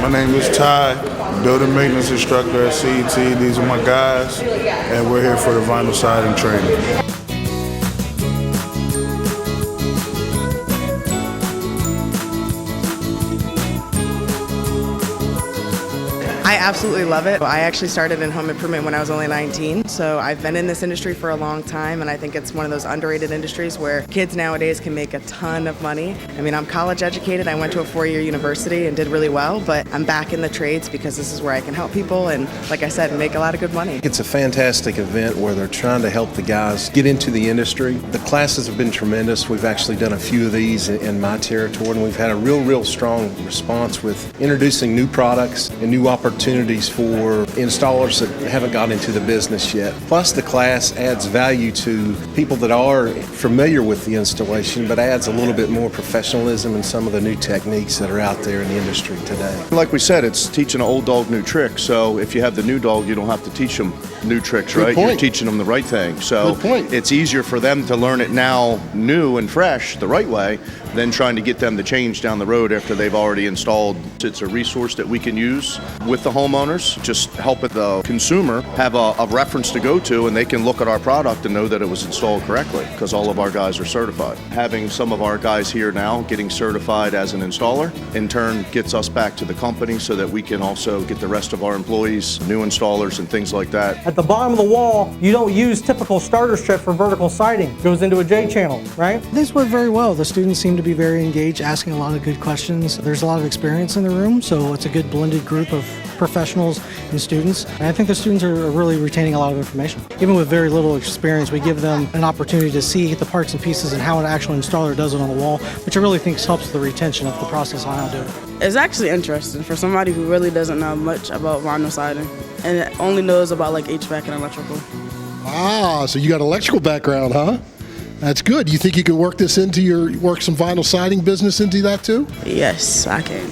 My name is Ty, building maintenance instructor at CET. These are my guys, and we're here for the vinyl siding training. I absolutely love it. I actually started in home improvement when I was only 19, so I've been in this industry for a long time, and I think it's one of those underrated industries where kids nowadays can make a ton of money. I mean, I'm college educated. I went to a 4-year university and did really well, but I'm back in the trades because this is where I can help people and, like I said, make a lot of good money. It's a fantastic event where they're trying to help the guys get into the industry. The classes have been tremendous. We've actually done a few of these in my territory, and we've had a real strong response with introducing new products and new opportunities for installers that haven't got into the business yet. Plus, the class adds value to people that are familiar with the installation, but adds a little bit more professionalism and some of the new techniques that are out there in the industry today. Like we said, it's teaching an old dog new tricks. So if you have the new dog, you don't have to teach them new tricks, right? You're teaching them the right thing. So it's easier for them to learn it now new and fresh the right way than trying to get them to change down the road after they've already installed. It's a resource that we can use with the homeowners, just help the consumer have a reference to go to, and they can look at our product and know that it was installed correctly because all of our guys are certified. Having some of our guys here now getting certified as an installer in turn gets us back to the company so that we can also get the rest of our employees, new installers and things like that. At the bottom of the wall, you don't use typical starter strip for vertical siding. It goes into a J channel, right? These work very well. The students seem to be very engaged, asking a lot of good questions. There's a lot of experience in the room, so it's a good blended group of professionals and students. And I think the students are really retaining a lot of information. Even with very little experience, we give them an opportunity to see the parts and pieces and how an actual installer does it on the wall, which I really think helps the retention of the process on how to do it. It's actually interesting for somebody who really doesn't know much about vinyl siding and only knows about like HVAC and electrical. Ah, so you got an electrical background, huh? That's good. You think you could work this into work some vinyl siding business into that too? Yes, I can.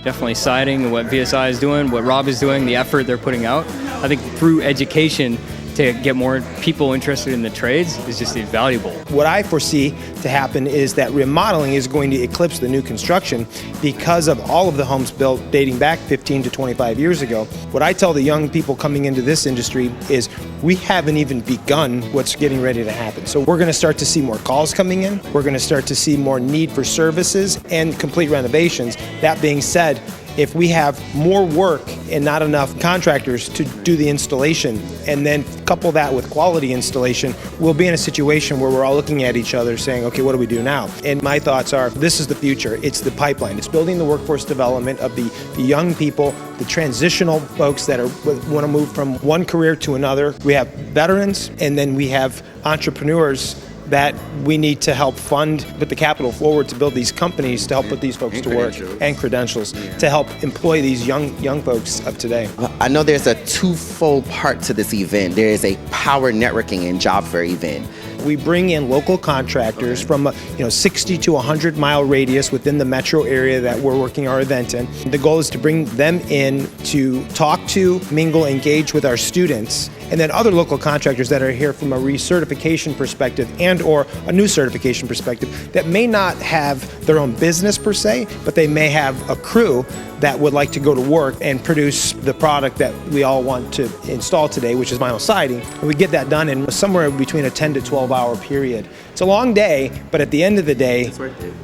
Definitely siding and what VSI is doing, what Rob is doing, the effort they're putting out. I think through education to get more people interested in the trades is just invaluable. What I foresee to happen is that remodeling is going to eclipse the new construction because of all of the homes built dating back 15 to 25 years ago. What I tell the young people coming into this industry is we haven't even begun what's getting ready to happen. So we're going to start to see more calls coming in. We're going to start to see more need for services and complete renovations. That being said, if we have more work and not enough contractors to do the installation, and then couple that with quality installation, we'll be in a situation where we're all looking at each other saying, okay, what do we do now? And my thoughts are, this is the future. It's the pipeline. It's building the workforce development of the young people, the transitional folks that want to move from one career to another. We have veterans, and then we have entrepreneurs that we need to help fund, put the capital forward to build these companies to help put these folks to work, and credentials to help employ these young folks of today. I know there's a twofold part to this event. There is a power networking and job fair event. We bring in local contractors from a 60 to 100 mile radius within the metro area that we're working our event in. The goal is to bring them in to talk to, mingle, engage with our students, and then other local contractors that are here from a recertification perspective and or a new certification perspective that may not have their own business per se, but they may have a crew that would like to go to work and produce the product that we all want to install today, which is vinyl siding. And we get that done in somewhere between a 10 to 12 hour period. It's a long day, but at the end of the day,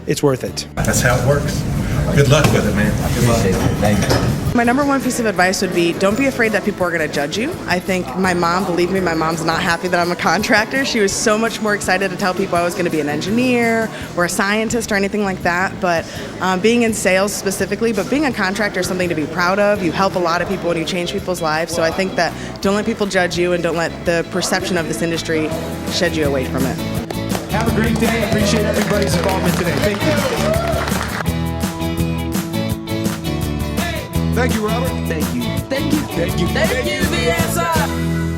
it's worth it. That's how it works. Good luck with it, man. Good luck. Thank you. My number one piece of advice would be, don't be afraid that people are going to judge you. I think my mom, believe me, my mom's not happy that I'm a contractor. She was so much more excited to tell people I was going to be an engineer or a scientist or anything like that. But being in sales specifically, but being a contractor is something to be proud of. You help a lot of people and you change people's lives. So I think that don't let people judge you and don't let the perception of this industry shed you away from it. Have a great day. I appreciate everybody's involvement today. Thank you. Thank you, Robert. Thank you. Thank you. Thank you. Thank you, VSI.